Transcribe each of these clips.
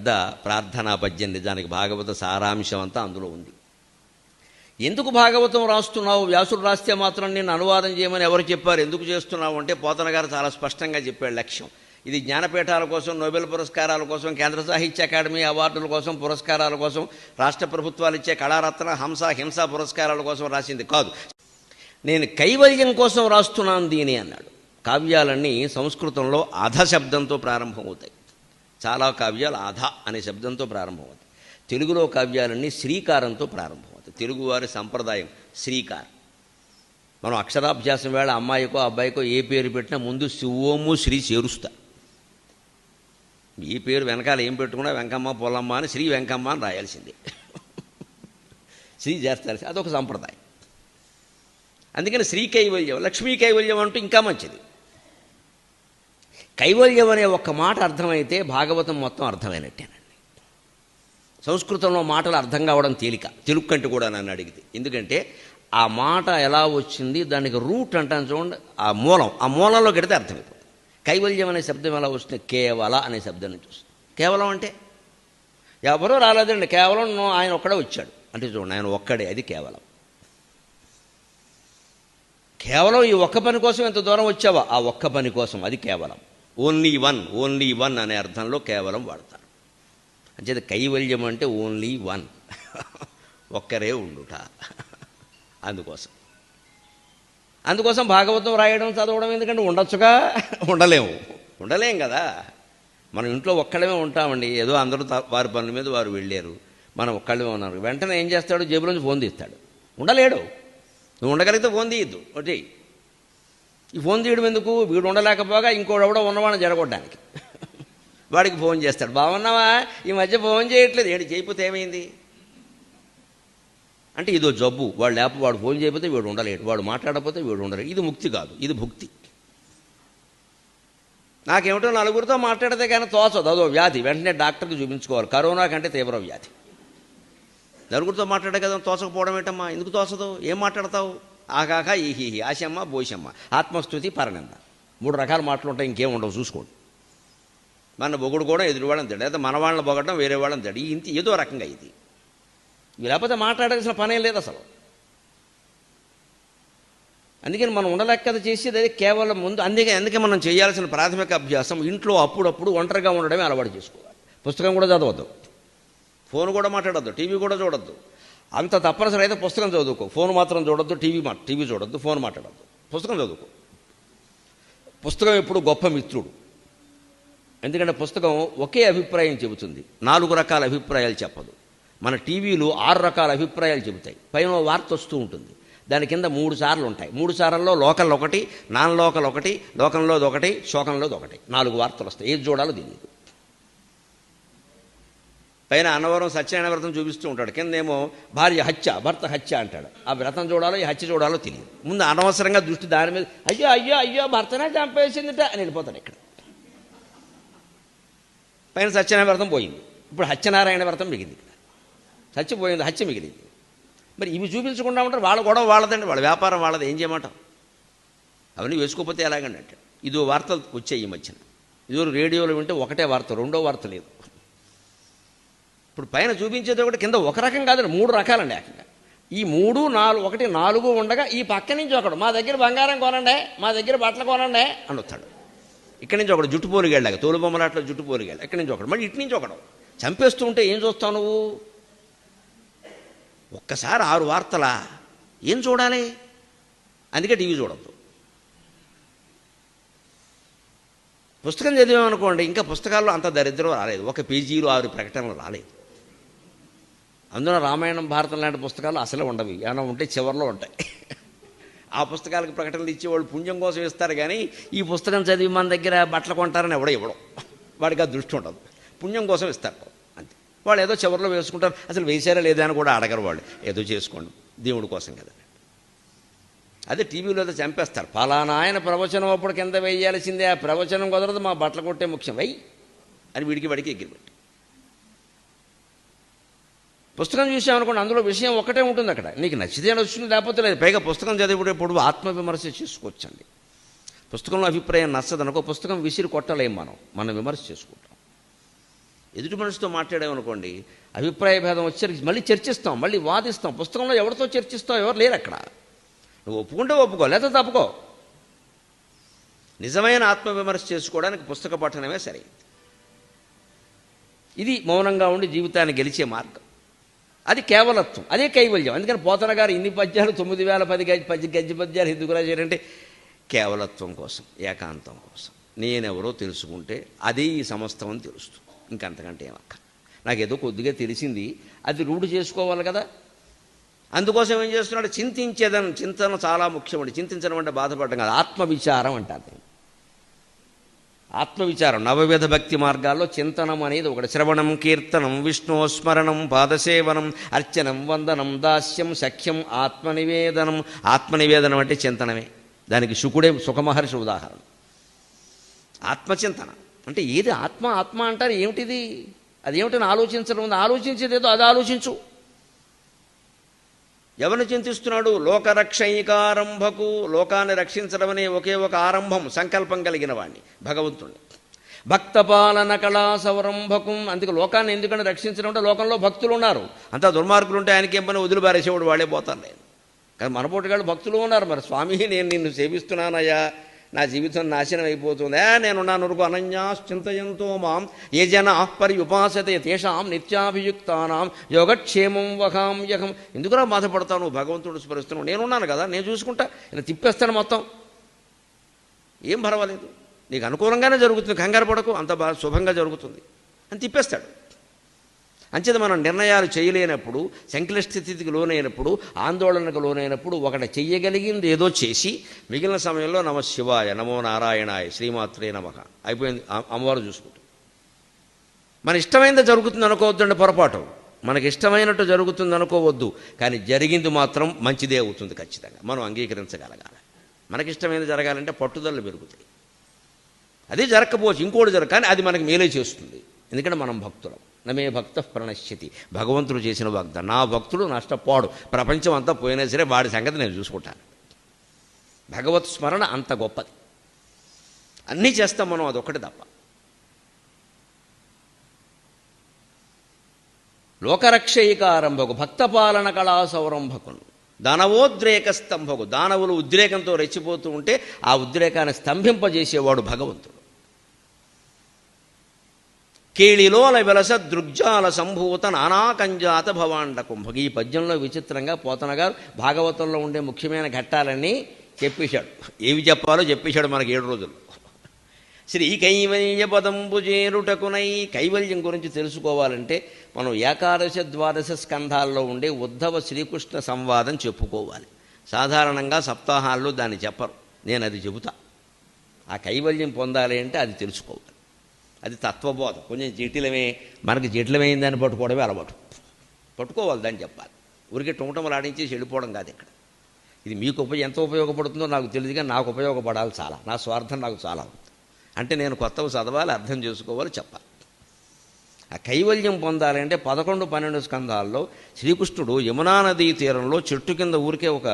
పెద్ద ప్రార్థనా పద్యం. నిజానికి భాగవత సారాంశం అంతా అందులో ఉంది. ఎందుకు భాగవతం రాస్తున్నావు? వ్యాసుడు రాస్తే మాత్రం నేను అనువాదం చేయమని ఎవరు చెప్పారు? ఎందుకు చేస్తున్నావు అంటే పోతన గారు చాలా స్పష్టంగా చెప్పాడు లక్ష్యం. ఇది జ్ఞానపీఠాల కోసం, నోబెల్ పురస్కారాల కోసం, కేంద్ర సాహిత్య అకాడమీ అవార్డుల కోసం, పురస్కారాల కోసం, రాష్ట్ర ప్రభుత్వాలు ఇచ్చే కళారత్న, హంస, హింస పురస్కారాల కోసం రాసింది కాదు. నేను కైవల్యం కోసం రాస్తున్నాను దీని అన్నాడు. కావ్యాలన్నీ సంస్కృతంలో అధ శబ్దంతో ప్రారంభమవుతాయి. చాలా కావ్యాలు అధ అనే శబ్దంతో ప్రారంభమవుతాయి. తెలుగులో కావ్యాలన్నీ శ్రీకారంతో ప్రారంభమవుతాయి. తెలుగువారి సంప్రదాయం శ్రీకారం. మనం అక్షరాభ్యాసం వేళ అమ్మాయికో అబ్బాయికో ఏ పేరు పెట్టినా ముందు శివోము శ్రీ చేరుస్తా. ఈ పేరు వెనకాల ఏం పెట్టుకున్నా వెంకమ్మ పొల్లమ్మ అని శ్రీ వెంకమ్మ అని రాయాల్సిందే. శ్రీ చేస్తారు, అదొక సంప్రదాయం. అందుకని శ్రీ కైవల్యం, లక్ష్మీ కైవల్యం అంటూ ఇంకా మంచిది. కైవల్యం అనే ఒక్క మాట అర్థమైతే భాగవతం మొత్తం అర్థమైనట్టేనండి. సంస్కృతంలో మాటలు అర్థం కావడం తేలిక, తెలుగు కంటే కూడా నన్ను అడిగితే. ఎందుకంటే ఆ మాట ఎలా వచ్చింది, దానికి రూట్ అంటాను చూడండి, ఆ మూలంలో గడితే అర్థమైపోతుంది. కైవల్యం అనే శబ్దం ఎలా వస్తుంది? కేవల అనే శబ్దం నుంచి వస్తుంది. కేవలం అంటే ఎవరో రాలేదండి, కేవలం ఆయన ఒక్కడే వచ్చాడు అంటే చూడండి, ఆయన ఒక్కడే, అది కేవలం. కేవలం ఈ ఒక్క పని కోసం ఎంత దూరం వచ్చావా, ఆ ఒక్క పని కోసం, అది కేవలం. ఓన్లీ వన్ అనే అర్థంలో కేవలం వాడతారు. అంచేత కైవల్యం అంటే ఓన్లీ వన్, ఒక్కరే ఉండుట. అందుకోసం భాగవతం రాయడం, చదవడం. ఎందుకంటే ఉండొచ్చుగా, ఉండలేం కదా. మనం ఇంట్లో ఒక్కళ్ళమే ఉంటామండి. ఏదో అందరూ వారి పనుల మీద వారు వెళ్ళారు, మనం ఒక్కళ్ళమే ఉన్నారు. వెంటనే ఏం చేస్తాడు? జేబులోంచి ఫోన్ తీస్తాడు. ఉండలేడు. నువ్వు ఉండగలిగితే ఫోన్ తీయద్దు ఒకటి. ఈ ఫోన్ తీయడం ఎందుకు? వీడు ఉండలేకపోగా ఇంకోడెవడో ఉన్నవాడిని జరగొట్టడానికి వాడికి ఫోన్ చేస్తాడు. బాగున్నావా, ఈ మధ్య ఫోన్ చేయట్లేదు. ఏంటి చేయకపోతే ఏమైంది అంటే ఇదో జబ్బు. వాడు ఫోన్ చేయకపోతే వీడు ఉండలేడు, వాడు మాట్లాడకపోతే వీడు ఉండలేడు. ఇది ముక్తి కాదు, ఇది భుక్తి. నాకేమిటో నలుగురితో మాట్లాడితే కానీ తోచదు, అదో వ్యాధి. వెంటనే డాక్టర్కి చూపించుకోవాలి. కరోనా కంటే తీవ్ర వ్యాధి. నలుగురితో మాట్లాడే కదా తోచకపోవడం ఏంటమ్మా? ఎందుకు తోచదు? ఏం మాట్లాడతావు? ఆకాక ఈహి, ఆశమ్మ, బోషమ్మ, ఆత్మస్తుతి, పరనింద, 3 రకాల మాటలు ఉంటాయి. ఇంకేం ఉండవు, చూసుకోండి. మన బొగుడు కూడా ఎదురు వాళ్ళని తిడ, లేదా మన వాళ్ళని బొగడం వేరే వాళ్ళని తిడ. ఇంత ఏదో రకంగా ఇది. లేకపోతే మాట్లాడాల్సిన పనేం లేదు అసలు. అందుకని మనం ఉండలేక చేసేది అది కేవలం ముందు. అందుకే మనం చేయాల్సిన ప్రాథమిక అభ్యాసం ఇంట్లో అప్పుడప్పుడు ఒంటరిగా ఉండడమే అలవాటు చేసుకోవాలి. పుస్తకం కూడా చదవద్దు, ఫోన్ కూడా మాట్లాడద్దు, టీవీ కూడా చూడొద్దు. అంత తప్పనిసరి అయితే పుస్తకం చదువుకో. ఫోన్ మాత్రం చూడొద్దు, టీవీ చూడొద్దు, ఫోన్ మాట్లాడద్దు, పుస్తకం చదువుకో. పుస్తకం ఎప్పుడు గొప్ప మిత్రుడు. ఎందుకంటే పుస్తకం ఒకే అభిప్రాయం చెబుతుంది, 4 రకాల అభిప్రాయాలు చెప్పదు. మన టీవీలు 6 రకాల అభిప్రాయాలు చెబుతాయి. పైన వార్త వస్తూ ఉంటుంది, దాని కింద 3 సార్లు ఉంటాయి. 3 సార్లలో లోకల్ ఒకటి, నాన్ లోకల్ ఒకటి, లోకంలోది ఒకటి, శోకంలోది ఒకటి, 4 వార్తలు వస్తాయి. ఏది చూడాలో తెలియదు. పైన అన్నవరం సత్యనారాయణ వ్రతం చూపిస్తూ ఉంటాడు, కిందేమో భార్య హత్య, భర్త హత్య అంటాడు. ఆ వ్రతం చూడాలో ఈ హత్య చూడాలో తెలియదు. ముందు అనవసరంగా దృష్టి దాని మీద, అయ్యో భర్తనే చంపేసిందిట అని వెళ్ళిపోతాడు. ఇక్కడ పైన సత్యనారాయణ వ్రతం పోయింది, ఇప్పుడు హత్యనారాయణ వ్రతం మిగిలింది. ఇక్కడ చచ్చిపోయింది, హత్య మిగిలింది. మరి ఇవి చూపించకుండా ఉంటారు. వాళ్ళ గొడవ వాళ్ళదండి, వాళ్ళ వ్యాపారం వాళ్ళది. ఏం చేయమంటాం? అవన్నీ వేసుకోకపోతే ఎలాగండి అంటే. ఇదో వార్తలు వచ్చాయి ఈ మధ్యన. ఇదో రేడియోలో వింటే ఒకటే వార్త, రెండో వార్త లేదు. ఇప్పుడు పైన చూపించేది ఒకటి, కింద ఒక రకం కాదండి, 3 రకాలండి ఏకంగా. ఈ 3, 4, 1, 4 ఉండగా ఈ పక్క నుంచి ఒకడు, మా దగ్గర బంగారం కొనండి, మా దగ్గర బట్టలు కొనండి అని వస్తాడు. ఇక్కడి నుంచి ఒకడు జుట్టు పోలిగాళ్ళగా, తోలుబొమ్మలాట్లో జుట్టు పోలిగాడు. ఇక్కడి నుంచి ఒకడు, మళ్ళీ ఇటు నుంచి ఒకడు చంపేస్తూ ఉంటే ఏం చూస్తావు నువ్వు? ఒక్కసారి 6 వార్తలా ఏం చూడాలి? అందుకే టీవీ చూడద్దు. పుస్తకం చదివామనుకోండి, ఇంకా పుస్తకాల్లో అంత దరిద్రం రాలేదు. 1 పేజీలో 6 ప్రకటనలు రాలేదు. అందులో రామాయణం, భారతం లాంటి పుస్తకాలు అసలే ఉండవు. ఏమైనా ఉంటే చివరిలో ఉంటాయి. ఆ పుస్తకాలకు ప్రకటనలు ఇచ్చేవాళ్ళు పుణ్యం కోసం ఇస్తారు, కానీ ఈ పుస్తకం చదివి మన దగ్గర బట్టలు కొంటారని ఇవ్వడం. వాడికి ఆ దృష్టి ఉండదు, పుణ్యం కోసం ఇస్తారు అంతే. వాళ్ళు ఏదో చివరిలో వేసుకుంటారు, అసలు వేసారా లేదా అని కూడా అడగరు. వాళ్ళు ఏదో చేసుకోండి, దేవుడి కోసం కదా. అదే టీవీలో చంపేస్తారు. ఫలానా ఆయన ప్రవచనం అప్పుడు కింద వేయాల్సిందే, ఆ ప్రవచనం కుదరదు, మా బట్టలు కొట్టే ముఖ్యం వై అని వాడికి ఎగిరిపెట్టి. పుస్తకం చూసామనుకోండి, అందులో విషయం ఒకటే ఉంటుంది. అక్కడ నీకు నచ్చితే నచ్చుతుంది, లేకపోతే లేదు. పైగా పుస్తకం చదివేటప్పుడు ఆత్మవిమర్శ చేసుకోవచ్చండి. పుస్తకంలో అభిప్రాయం నచ్చదనుకో, పుస్తకం విసిరి కొట్టలేం, మనం విమర్శ చేసుకుంటాం. ఎదుటి మనిషితో మాట్లాడామనుకోండి, అభిప్రాయ భేదం వచ్చేసరికి మళ్ళీ చర్చిస్తాం, మళ్ళీ వాదిస్తాం. పుస్తకంలో ఎవరితో చర్చిస్తాం? ఎవరు లేరు అక్కడ. నువ్వు ఒప్పుకుంటే ఒప్పుకో, లేకపోతే తప్పుకో. నిజమైన ఆత్మవిమర్శ చేసుకోవడానికి పుస్తక పఠనమే సరైంది. ఇది మౌనంగా ఉండి జీవితాన్ని గెలిచే మార్గం. అది కేవలత్వం, అదే కైవల్యం. అందుకని పోతన గారు ఇన్ని పద్యాలు 9010 గద్య పద్యాలు ఎందుకు రాశారంటే కేవలత్వం కోసం, ఏకాంతం కోసం. నేనెవరో తెలుసుకుంటే అది ఈ సమస్తం అని తెలుస్తుంది. ఇంకంతకంటే ఏమక్క. నాకేదో కొద్దిగా తెలిసింది, అది రూఢి చేసుకోవాలి కదా. అందుకోసం ఏం చేస్తున్నాడు? చింతన చాలా ముఖ్యమండి. చింతించడం అంటే బాధపడడం కాదు, ఆత్మవిచారం అంటారు. ఆత్మవిచారం నవవిధ భక్తి మార్గాల్లో చింతనం అనేది ఒకటి. శ్రవణం, కీర్తనం, విష్ణోస్మరణం, పాదసేవనం, అర్చనం, వందనం, దాస్యం, సఖ్యం, ఆత్మనివేదనం. ఆత్మనివేదనం అంటే చింతనమే. దానికి శుకుడే సుఖమహర్షి ఉదాహరణ. ఆత్మచింతన అంటే ఏది? ఆత్మ అంటారు ఏమిటిది? అదేమిటని ఆలోచించడం ఉంది. ఆలోచించేదేదో అది ఆలోచించు. ఎవరిని చింతిస్తున్నాడు? లోకరక్షైకారంభకు, లోకాన్ని రక్షించడం అనే ఒకే ఒక ఆరంభం, సంకల్పం కలిగిన వాడిని, భగవంతుడిని. భక్తపాలన కళా సౌరంభకం. అందుకే లోకాన్ని ఎందుకంటే రక్షించడం అంటే లోకంలో భక్తులు ఉన్నారు. అంతా దుర్మార్గులు ఉంటే ఆయనకేం పని? వదిలిపారేసేవాడు వాడే పోతాను నేను. కానీ మనపోటుగాళ్ళు భక్తులు ఉన్నారు. మరి స్వామి నేను నిన్ను సేవిస్తున్నానయ్యా, నా జీవితం నాశనం అయిపోతుంది, నేనున్నాను రుకు అనన్యాశ్చింతయంతో మాం ఏ జనా పర్యుపాసతే తేషాం నిత్యాభియుక్తానాం యోగక్షేమం వహామ్యహం. ఎందుకురా బాధపడతావు? నువ్వు భగవంతుడు స్మరిస్తున్నావు, నేనున్నాను కదా, నేను చూసుకుంటా, నేను తిప్పేస్తాను మొత్తం, ఏం పర్వాలేదు, నీకు అనుకూలంగానే జరుగుతుంది, కంగారు పడకు, అంత బాగా శుభంగా జరుగుతుంది అని తిప్పేస్తాడు. అంచేత మనం నిర్ణయాలు చేయలేనప్పుడు, సంక్లిష్ట స్థితికి లోనైనప్పుడు, ఆందోళనకు లోనైనప్పుడు ఒకటి చెయ్యగలిగింది ఏదో చేసి మిగిలిన సమయంలో నమ శివాయ, నమో నారాయణాయ, శ్రీమాత్రే నమః అయిపోయింది, అమ్మవారు చూసుకుంటాం. మన ఇష్టమైనది జరుగుతుంది అనుకోవద్దండి, పొరపాటు. మనకి ఇష్టమైనట్టు జరుగుతుంది అనుకోవద్దు, కానీ జరిగింది మాత్రం మంచిదే అవుతుంది ఖచ్చితంగా. మనం అంగీకరించగలగాలి. మనకిష్టమైనది జరగాలంటే పట్టుదలలు పెరుగుతాయి. అది జరగకపోవచ్చు, ఇంకోటి కానీ అది మనకి మేలే చేస్తుంది. ఎందుకంటే మనం భక్తులం. నమే భక్త ప్రణశ్యతి, భగవంతుడు చేసిన వాగ్దానం. నా భక్తుడు నష్టపోడు, ప్రపంచం అంతా పోయినా సరే వాడి సంగతి నేను చూసుకుంటాను. భగవత్ స్మరణ అంత గొప్పది. అన్నీ చేస్తాం మనం, అదొక్కటి తప్ప. లోకరక్షైకారంభకు, భక్తపాలన కళా సౌరంభకును, దానవోద్రేక స్తంభకు. దానవులు ఉద్రేకంతో రెచ్చిపోతూ ఉంటే ఆ ఉద్రేకాన్ని స్తంభింపజేసేవాడు భగవంతుడు. కేళిలోల విలస దృగ్జాల సంభూత నానాకంజాత భవాండ కుంభకు. ఈ పద్యంలో విచిత్రంగా పోతన గారు భాగవతంలో ఉండే ముఖ్యమైన ఘట్టాలన్నీ చెప్పేశాడు. ఏవి చెప్పాలో చెప్పేశాడు మనకి 7 రోజులు. శ్రీ కైవల్య పదంబు చేరుటకునై. కైవల్యం గురించి తెలుసుకోవాలంటే మనం ఏకాదశ ద్వాదశ స్కంధాల్లో ఉండే ఉద్ధవ శ్రీకృష్ణ సంవాదం చెప్పుకోవాలి. సాధారణంగా సప్తాహాల్లో దాన్ని చెప్పరు, నేను అది చెబుతా. ఆ కైవల్యం పొందాలి అంటే అది తెలుసుకోవాలి. అది తత్వబోధ, కొంచెం జటిలమే. మనకి జటిలమైందని పట్టుకోవడమే అలవాటు. పట్టుకోవాలి, దాన్ని చెప్పాలి. ఊరికే టొమటమలు ఆడించేసి వెళ్ళిపోవడం కాదు ఇక్కడ. ఇది మీకు ఎంత ఉపయోగపడుతుందో నాకు తెలియదు, కానీ నాకు ఉపయోగపడాలి చాలా. నా స్వార్థం నాకు చాలా ఉంది. అంటే నేను కొత్తవి చదవాలి, అర్థం చేసుకోవాలి, చెప్పాలి. ఆ కైవల్యం పొందాలి అంటే 11, 12 స్కంధాల్లో శ్రీకృష్ణుడు యమునా నదీ తీరంలో చెట్టు కింద ఊరికే ఒక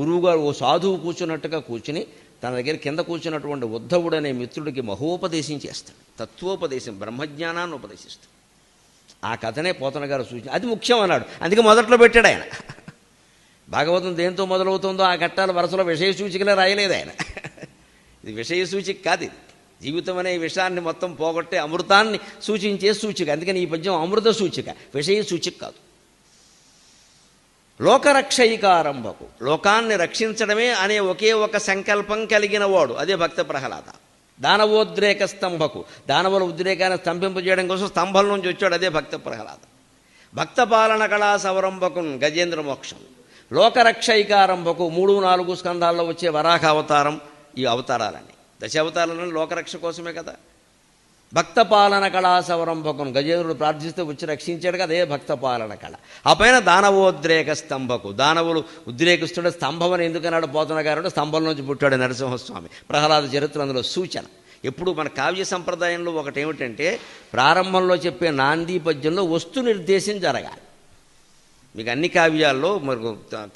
గురువుగారు, ఓ సాధువు కూర్చున్నట్టుగా కూర్చుని తన దగ్గర కింద కూర్చున్నటువంటి ఉద్ధవుడు అనే మిత్రుడికి మహోపదేశం చేస్తాడు. తత్వోపదేశం, బ్రహ్మజ్ఞానాన్ని ఉపదేశిస్తాడు. ఆ కథనే పోతన గారు సూచన. అది ముఖ్యం అన్నాడు, అందుకే మొదట్లో పెట్టాడు ఆయన. భాగవతం దేంతో మొదలవుతుందో ఆ ఘట్టాల వరుసలో విషయ సూచికలే రాయలేదు ఆయన. ఇది విషయ సూచిక కాదు, ఇది జీవితం అనే విషయాన్ని మొత్తం పోగొట్టే అమృతాన్ని సూచించే సూచిక. అందుకని ఈ పద్యం అమృత సూచిక, విషయ సూచిక కాదు. లోకరక్షైకారంభకు, లోకాన్ని రక్షించడమే అనే ఒకే ఒక సంకల్పం కలిగిన వాడు, అదే భక్త ప్రహ్లాద. దానవోద్రేక స్తంభకు, దానవుల ఉద్రేకాన్ని స్తంభింపజేయడం కోసం స్తంభం నుంచి వచ్చాడు, అదే భక్త ప్రహ్లాద. భక్తపాలన కళా సవరంభకు గజేంద్ర మోక్షం. లోకరక్షైకారంభకు 3, 4 స్కంధాల్లో వచ్చే వరాహ అవతారం. ఈ అవతారాలని, దశావతారాలను లోకరక్ష కోసమే కదా. భక్తపాలన కళా సవరంభకం, గజేంద్రుడు ప్రార్థిస్తే వచ్చి రక్షించాడు కదా, అదే భక్తపాలన కళ. ఆ పైన దానవోద్రేక స్తంభకు, దానవులు ఉద్రేకిస్తుంటే స్తంభం అని ఎందుకన్నాడు పోతన గారు? స్తంభం నుంచి పుట్టాడు నరసింహస్వామి. ప్రహ్లాద చరిత్ర అందులో సూచన. ఎప్పుడు మన కావ్య సంప్రదాయంలో ఒకటి ఏమిటంటే, ప్రారంభంలో చెప్పే నాంది పద్యంలో వస్తు నిర్దేశం జరగాలి. మీకు అన్ని కావ్యాల్లో, మరి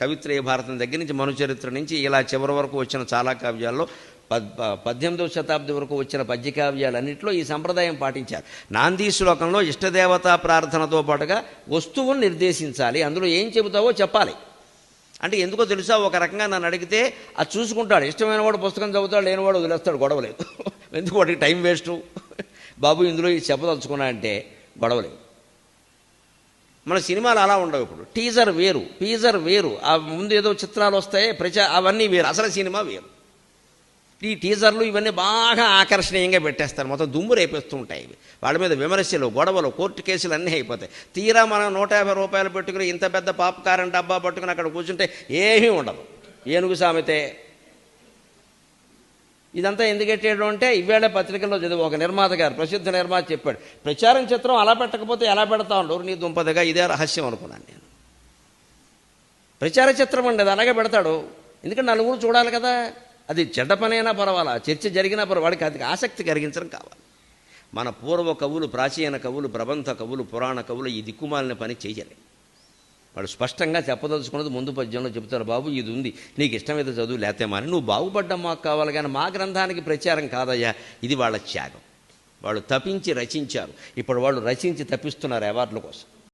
కవిత్రయ భారతం దగ్గర నుంచి, మనుచరిత్ర నుంచి ఇలా చివరి వరకు వచ్చిన చాలా కావ్యాల్లో 18వ శతాబ్దం వరకు వచ్చిన పద్యకావ్యాలన్నింటిలో ఈ సంప్రదాయం పాటించారు. నాందీ శ్లోకంలో ఇష్టదేవతా ప్రార్థనతో పాటుగా వస్తువును నిర్దేశించాలి, అందులో ఏం చెబుతావో చెప్పాలి. అంటే ఎందుకో తెలుసా, ఒక రకంగా నన్ను అడిగితే అది చూసుకుంటాడు. ఇష్టమైన వాడు పుస్తకం చదువుతాడు, లేనివాడు వదిలేస్తాడు, గొడవలేదు. ఎందుకు వాడికి టైం వేస్టు, బాబు ఇందులో ఇది చెప్పదలుచుకున్నా అంటే గొడవలేదు. మన సినిమాలు అలా ఉండవు. ఇప్పుడు టీజర్ వేరు, టీజర్ వేరు, ఆ ముందు ఏదో చిత్రాలు వస్తాయి, అవన్నీ వేరు, అసలు సినిమా వేరు. ఈ టీజర్లు ఇవన్నీ బాగా ఆకర్షణీయంగా పెట్టేస్తారు, మొత్తం దుమ్ము రేపేస్తూ ఉంటాయి. వాళ్ళ మీద విమర్శలు, గొడవలు, కోర్టు కేసులు అన్నీ అయిపోతాయి. తీరా మనం 150 రూపాయలు పెట్టుకుని ఇంత పెద్ద పాప్కార్న్ డబ్బా పట్టుకుని అక్కడ కూర్చుంటే ఏమీ ఉండదు. ఏనుగు సామెతే. ఇదంతా ఎందుకెట్టాడు అంటే, ఇవాళ పత్రికల్లో చదివి ఒక నిర్మాత గారు, ప్రసిద్ధ నిర్మాత చెప్పాడు, ప్రచారం చిత్రం అలా పెట్టకపోతే ఎలా పెడతా ఉండరు నీ దుంపదగా. ఇదే రహస్యం అనుకున్నాను నేను. ప్రచార చిత్రం అండి, అది అలాగే పెడతాడు, ఎందుకంటే నలుగురు చూడాలి కదా. అది చెడ్డ పనైనా పర్వాలా, చర్చ జరిగినా వాడికి అది ఆసక్తి కలిగించడం కావాలి. మన పూర్వ కవులు, ప్రాచీన కవులు, ప్రబంధ కవులు, పురాణ కవులు ఈ దిక్కుమాలిన పని చేయలేదు. వాడు స్పష్టంగా చెప్పదలుచుకున్నది ముందు పద్యంలో చెబుతారు, బాబు ఇది ఉంది, నీకు ఇష్టమైతే చదువు, లేతే మాని, నువ్వు బాగుపడ్డం మాకు కావాలి, కానీ మా గ్రంథానికి ప్రచారం కాదయ్యా. ఇది వాళ్ళ త్యాగం. వాళ్ళు తపించి రచించారు, ఇప్పుడు వాళ్ళు రచించి తప్పిస్తున్నారు అవార్డుల కోసం.